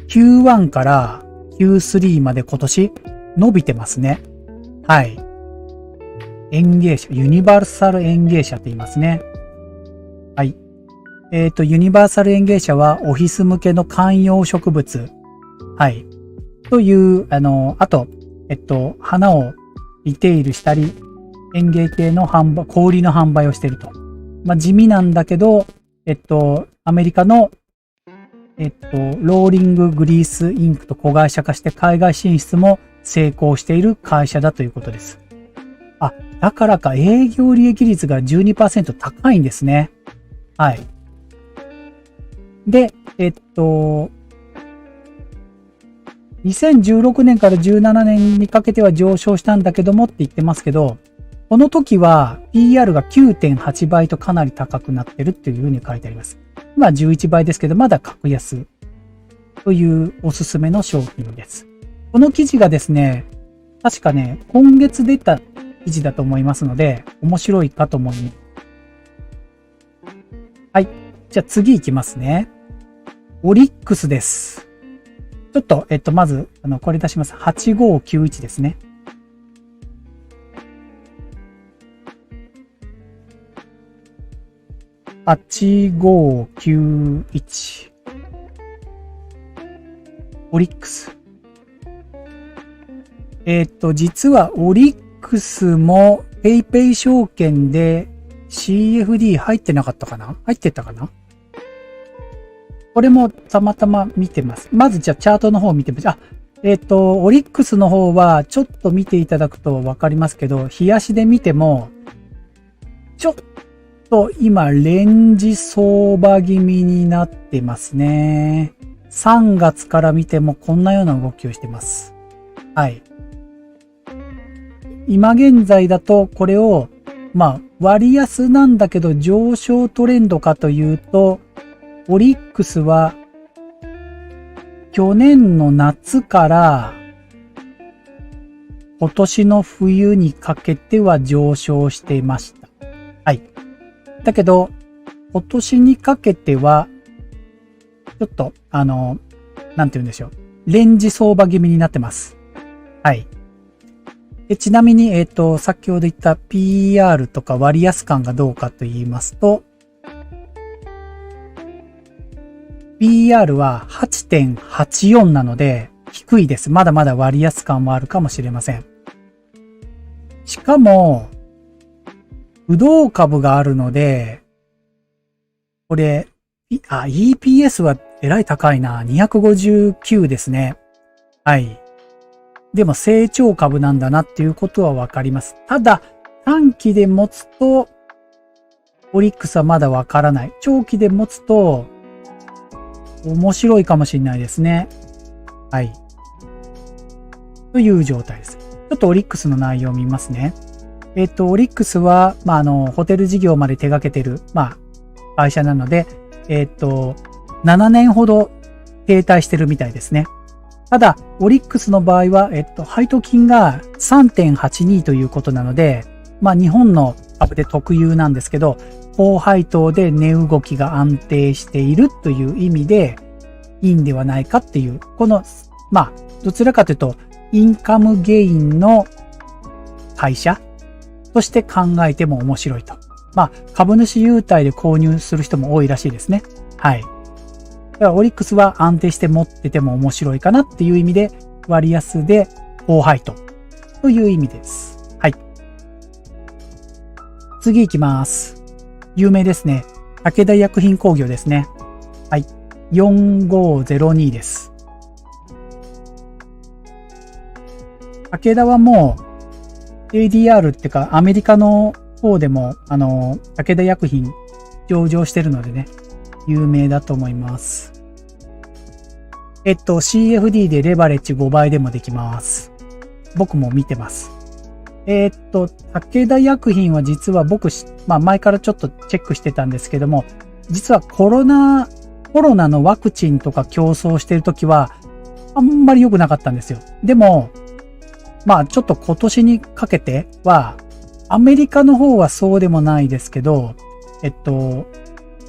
Q1 から Q3 まで今年伸びてますね。はい。園芸社、ユニバーサル園芸社って言いますね。はい。ユニバーサル園芸社はオフィス向けの観葉植物。はい。という、あと、花をリテールしたり、園芸系の小売りの販売をしていると。地味なんだけど、アメリカの、ローリンググリースインクと子会社化して海外進出も成功している会社だということです。だからか営業利益率が 12% 高いんですね。はい。で、2016年から17年にかけては上昇したんだけどもって言ってますけど、この時は PR が 9.8 倍とかなり高くなってるっていうふうに書いてあります。今11倍ですけど、まだ格安というおすすめの商品です。この記事がですね、確かね、今月出た記事だと思いますので、面白いかと思います。はい。じゃあ次行きますね。オリックスです。ちょっと、まず、これ出します。8591ですね。8591。オリックス。実はオリックスもペイペイ証券で CFD 入ってなかったかな？入ってたかな？これもたまたま見てます。まずじゃあチャートの方を見てみます。オリックスの方はちょっと見ていただくとわかりますけど、日足で見ても、ちょっと今レンジ相場気味になってますね。3月から見てもこんなような動きをしてます。はい。今現在だとこれを、割安なんだけど上昇トレンドかというと、オリックスは去年の夏から今年の冬にかけては上昇していました。はい。だけど、今年にかけては、ちょっと、なんて言うんでしょう。レンジ相場気味になってます。はい。ちなみに、先ほど言った PR とか割安感がどうかと言いますと、PR は 8.84 なので低いです。まだまだ割安感はあるかもしれません。しかも、不動株があるので、これ、EPS はえらい高いな。259ですね。はい。でも成長株なんだなっていうことはわかります。ただ、短期で持つと、オリックスはまだわからない。長期で持つと、面白いかもしれないですね。はい。という状態です。ちょっとオリックスの内容を見ますね。オリックスは、ホテル事業まで手掛けてる、会社なので、7年ほど停滞してるみたいですね。ただ、オリックスの場合は、配当金が 3.82 ということなので、日本の株で特有なんですけど、高配当で値動きが安定しているという意味で、いいんではないかっていう、この、どちらかというと、インカムゲインの会社として考えても面白いと。株主優待で購入する人も多いらしいですね。はい。だからオリックスは安定して持ってても面白いかなっていう意味で、割安で高配当という意味です。はい。次行きます。有名ですね。武田薬品工業ですね。はい。4502です。武田はもう ADR ってかアメリカの方でも武田薬品上場してるのでね、有名だと思います。CFD でレバレッジ5倍でもできます。僕も見てます。武田薬品は実は僕、前からちょっとチェックしてたんですけども、実はコロナのワクチンとか競争してるときは、あんまり良くなかったんですよ。でも、ちょっと今年にかけては、アメリカの方はそうでもないですけど、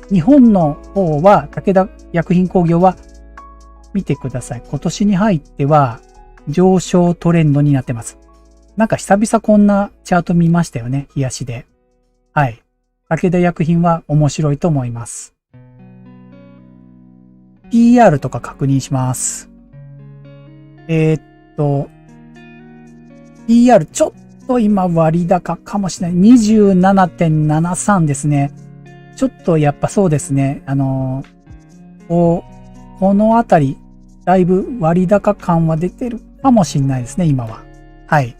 日本の方は、武田薬品工業は、見てください。今年に入っては、上昇トレンドになってます。なんか久々こんなチャート見ましたよね。日足で。はい。武田薬品は面白いと思います。PR とか確認します。PR ちょっと今割高かもしれない。27.73 ですね。ちょっとやっぱそうですね。このあたり、だいぶ割高感は出てるかもしれないですね、今は。はい。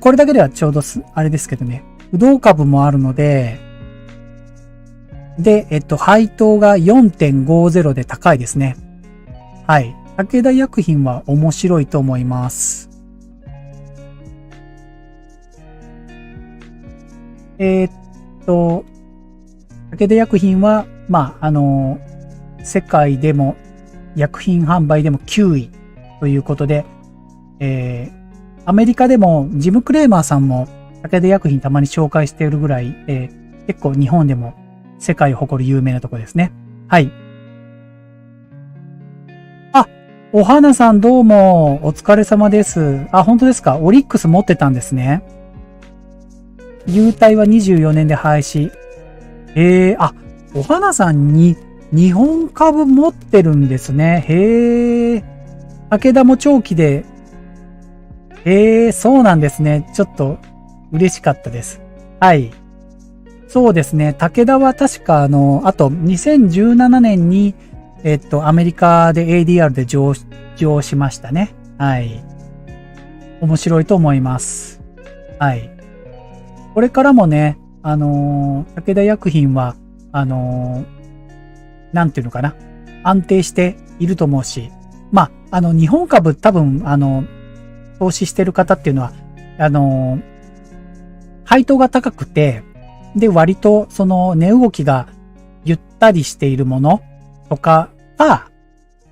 これだけではちょうどあれですけどね。不動株もあるので、配当が 4.50 で高いですね。はい。武田薬品は面白いと思います。武田薬品は、世界でも薬品販売でも9位ということで、アメリカでもジム・クレーマーさんも武田薬品たまに紹介しているぐらい、結構日本でも世界を誇る有名なところですね。はい。お花さんどうもお疲れ様です。本当ですか？オリックス持ってたんですね。優待は24年で廃止。お花さんに日本株持ってるんですね。へー。武田も長期で、そうなんですね。ちょっと嬉しかったです。はい。そうですね。武田は確かあと2017年に、アメリカで ADR で上場しましたね。はい。面白いと思います。はい。これからもね、武田薬品は、なんていうのかな。安定していると思うし、まあ、日本株多分、投資してる方っていうのは、配当が高くて、で、割とその値動きがゆったりしているものとかが、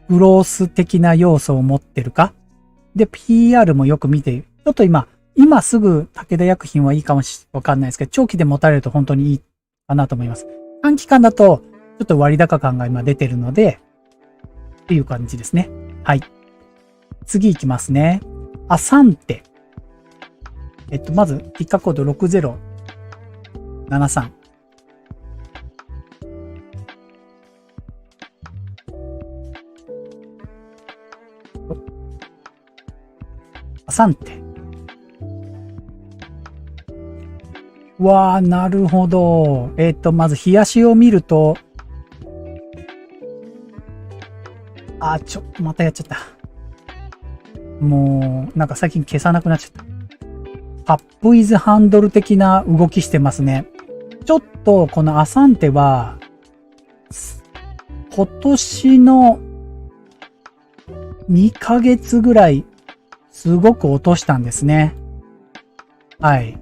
グロース的な要素を持ってるか。で、PR もよく見ている。ちょっと今すぐ武田薬品はいいかもわかんないですけど、長期で持たれると本当にいいかなと思います。短期間だと、ちょっと割高感が今出てるので、っていう感じですね。はい。次行きますね。アサンテ。まず、ピッカーコード6073。アサンテ。わー、なるほど。まず、冷やしを見ると、ちょっとまたやっちゃった。もう、なんか最近消さなくなっちゃった。パップイズハンドル的な動きしてますね。ちょっとこのアサンテは、今年の2ヶ月ぐらい、すごく落としたんですね。はい。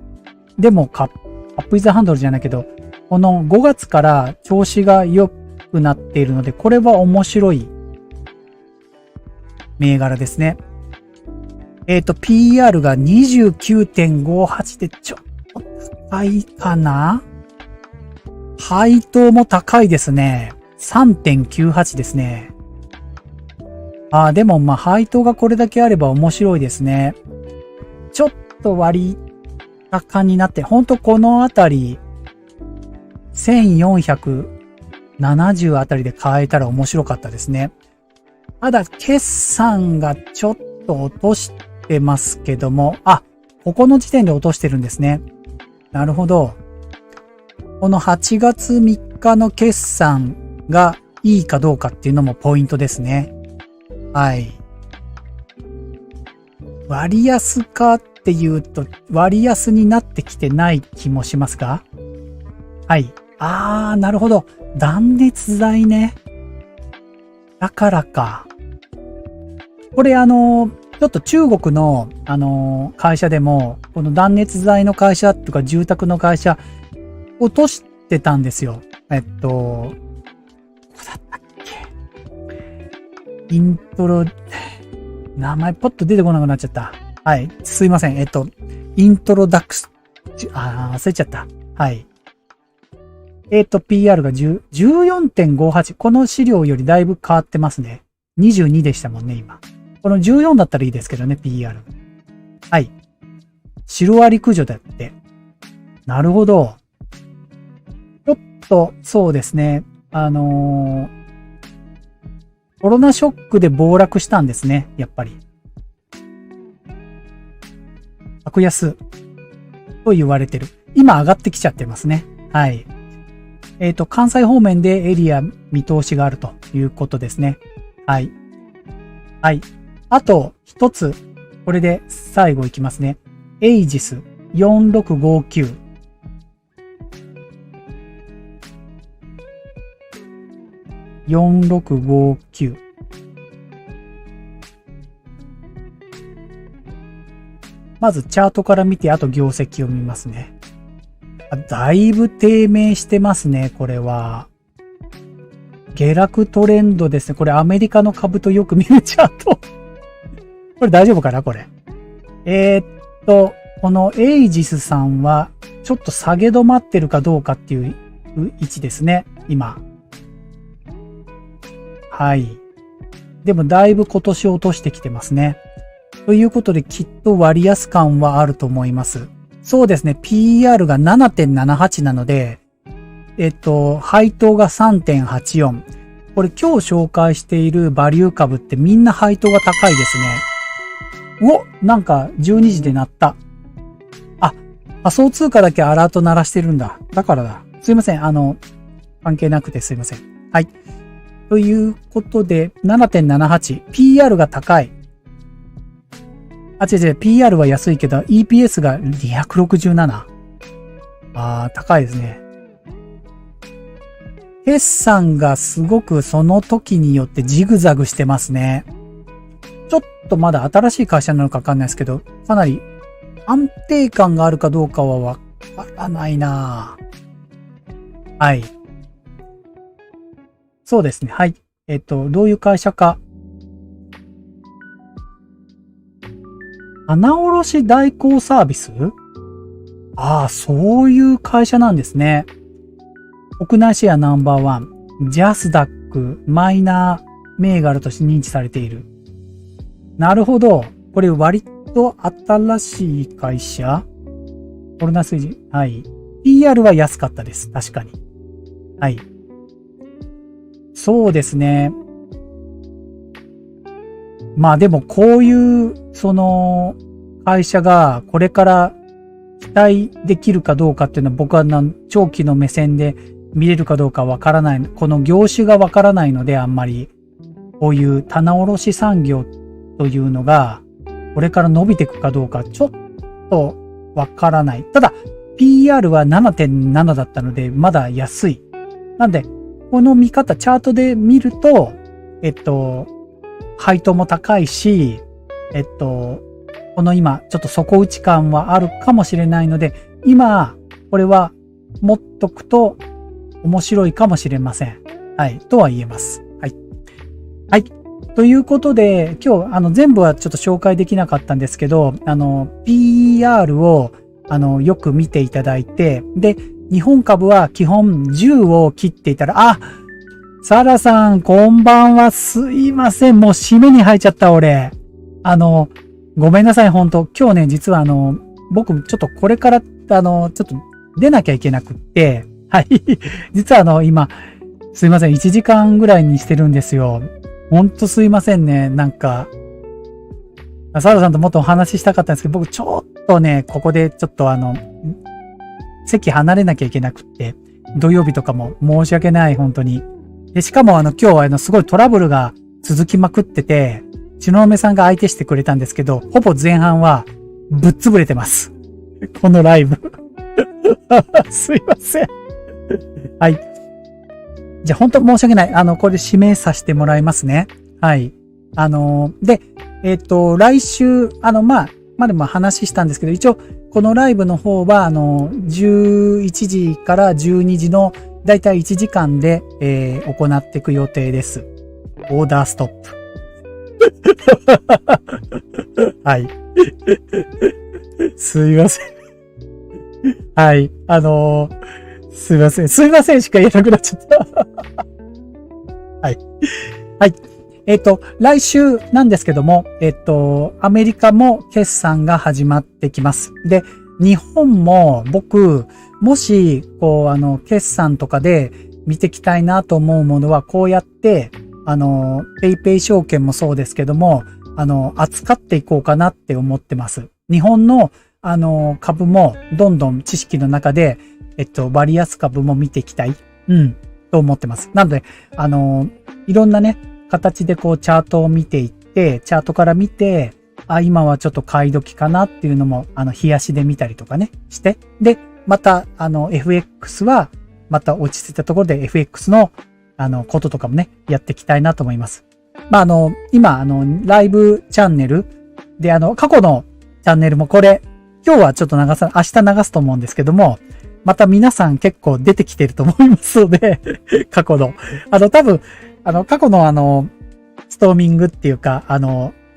でもパップイズハンドルじゃないけど、この5月から調子が良くなっているので、これは面白い銘柄ですね。PR が 29.58 でちょっと高いかな？配当も高いですね。3.98 ですね。でもまあ配当がこれだけあれば面白いですね。ちょっと割高になって、ほんとこのあたり、1470あたりで買えたら面白かったですね。ただ、決算がちょっと落としてますけども、ここの時点で落としてるんですね。なるほど。この8月3日の決算がいいかどうかっていうのもポイントですね。はい。割安かっていうと、割安になってきてない気もしますが。はい。なるほど。断熱材ね。だからか。これちょっと中国の、会社でも、この断熱材の会社とか住宅の会社、落としてたんですよ。どこだったっけ？イントロ、名前ポッと出てこなくなっちゃった。はい。すいません。イントロダクス、忘れちゃった。はい。PR が14.58。この資料よりだいぶ変わってますね。22でしたもんね、今。この14だったらいいですけどね、PR。はい。シロアリ駆除だって。なるほど。ちょっと、そうですね。コロナショックで暴落したんですね、やっぱり。格安と言われてる。今上がってきちゃってますね。はい。関西方面でエリア見通しがあるということですね。はい。はい。あと一つ、これで最後いきますね。エイジス4659。4659。まずチャートから見て、あと業績を見ますね。だいぶ低迷してますね、これは。下落トレンドですね。これアメリカの株とよく見るチャート。これ大丈夫かなこれ。このエイジスさんは、ちょっと下げ止まってるかどうかっていう位置ですね、今。はい。でもだいぶ今年落としてきてますね。ということできっと割安感はあると思います。そうですね。PR が 7.78 なので、配当が 3.84。これ今日紹介しているバリュー株ってみんな配当が高いですね。なんか12時で鳴った。あ、仮想通貨だけアラート鳴らしてるんだ。だからだ。すいません。関係なくてすいません。はい。ということで、7.78。PR が高い。違う。PR は安いけど、EPS が267。高いですね。決算がすごくその時によってジグザグしてますね。ちょっとまだ新しい会社なのかわかんないですけど、かなり安定感があるかどうかはわからないな。はい。そうですね。はい。どういう会社か。棚卸代行サービス？そういう会社なんですね。国内シェアナンバーワン、ジャスダック、マイナー銘柄として認知されている。なるほど。これ割と新しい会社？コロナ数字。はい。PR は安かったです。確かに。はい。そうですね。まあでもこういう、会社がこれから期待できるかどうかっていうのは僕は長期の目線で見れるかどうかわからない。この業種がわからないのであんまり、こういう棚卸産業というのがこれから伸びていくかどうかちょっとわからない。ただ、PR は 7.7 だったのでまだ安い。なんで、この見方、チャートで見ると、配当も高いし、この今、ちょっと底打ち感はあるかもしれないので、今、これは持っとくと面白いかもしれません。はい。とは言えます。はい。はい。ということで、今日、全部はちょっと紹介できなかったんですけど、PR を、よく見ていただいて、で、日本株は基本10を切っていたら、サラさん、こんばんは。すいません。もう締めに入っちゃった、俺。ごめんなさい、本当今日ね、実は僕、ちょっとこれから、ちょっと出なきゃいけなくって、はい。実は今、すいません、1時間ぐらいにしてるんですよ。ほんとすいませんね、なんか。サラさんともっとお話ししたかったんですけど、僕ちょっとね、ここでちょっと席離れなきゃいけなくって、土曜日とかも申し訳ない、本当に。で、しかも今日はすごいトラブルが続きまくってて、ちのめさんが相手してくれたんですけど、ほぼ前半はぶっ潰れてます。このライブ。すいません。はい。じゃあ本当申し訳ない。これ指名させてもらいますね。はい。で、来週、でも話したんですけど、一応、このライブの方は、11時から12時のだいたい1時間で、行っていく予定です。オーダーストップ。はい。すいません。はい。すいません。すいませんしか言えなくなっちゃった。はい。はい。来週なんですけども、アメリカも決算が始まってきます。で、日本も僕、もし、決算とかで見ていきたいなと思うものは、こうやって、ペイペイ証券もそうですけども、扱っていこうかなって思ってます。日本の、株もどんどん知識の中で、バリアス株も見ていきたい。と思ってます。なので、いろんなね、形でチャートを見ていって、チャートから見て、今はちょっと買い時かなっていうのも、冷やしで見たりとかね、して。で、また、FX は、また落ち着いたところで FX の、こととかもね、やっていきたいなと思います。今、ライブチャンネルで、過去のチャンネルもこれ、今日はちょっと明日流すと思うんですけども、また皆さん結構出てきてると思いますので、過去の。多分、過去のストーミングっていうか、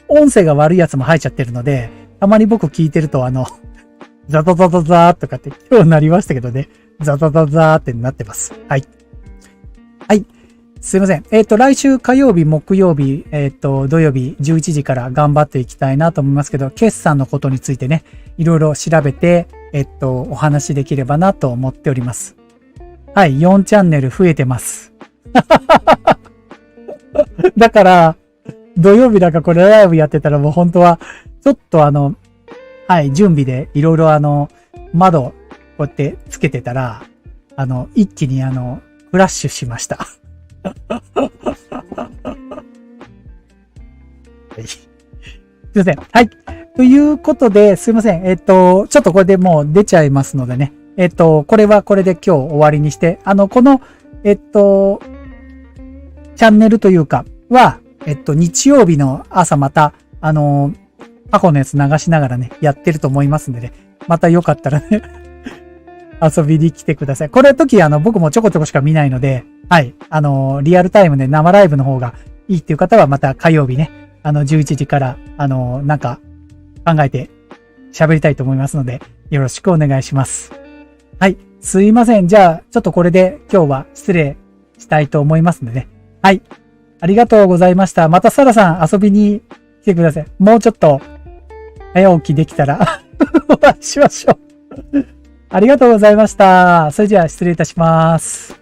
音声が悪いやつも入っちゃってるので、たまに僕聞いてるとザザザザザーとかって今日なりましたけどね、ザザザザーってなってます。はい。はい。すいません。来週火曜日、木曜日、土曜日11時から頑張っていきたいなと思いますけど、決算のことについてね、いろいろ調べて、お話できればなと思っております。はい。4チャンネル増えてます。だから、土曜日なんかこれライブやってたらもう本当は、ちょっとはい、準備でいろいろ窓、こうやってつけてたら、一気にフラッシュしました。すいません。はい。ということで、すいません。ちょっとこれでもう出ちゃいますのでね。これはこれで今日終わりにして、この、チャンネルというか、は、日曜日の朝また、過去のやつ流しながらね、やってると思いますんでね。またよかったらね、遊びに来てください。これ時僕もちょこちょこしか見ないので、はい。リアルタイムで生ライブの方がいいっていう方はまた火曜日ね、11時から、なんか考えて喋りたいと思いますので、よろしくお願いします。はい。すいません。じゃあ、ちょっとこれで今日は失礼したいと思いますのでね。はい。ありがとうございました。またサラさん遊びに来てください。もうちょっと早起きできたらお会いしましょう。ありがとうございました。それじゃあ失礼いたします。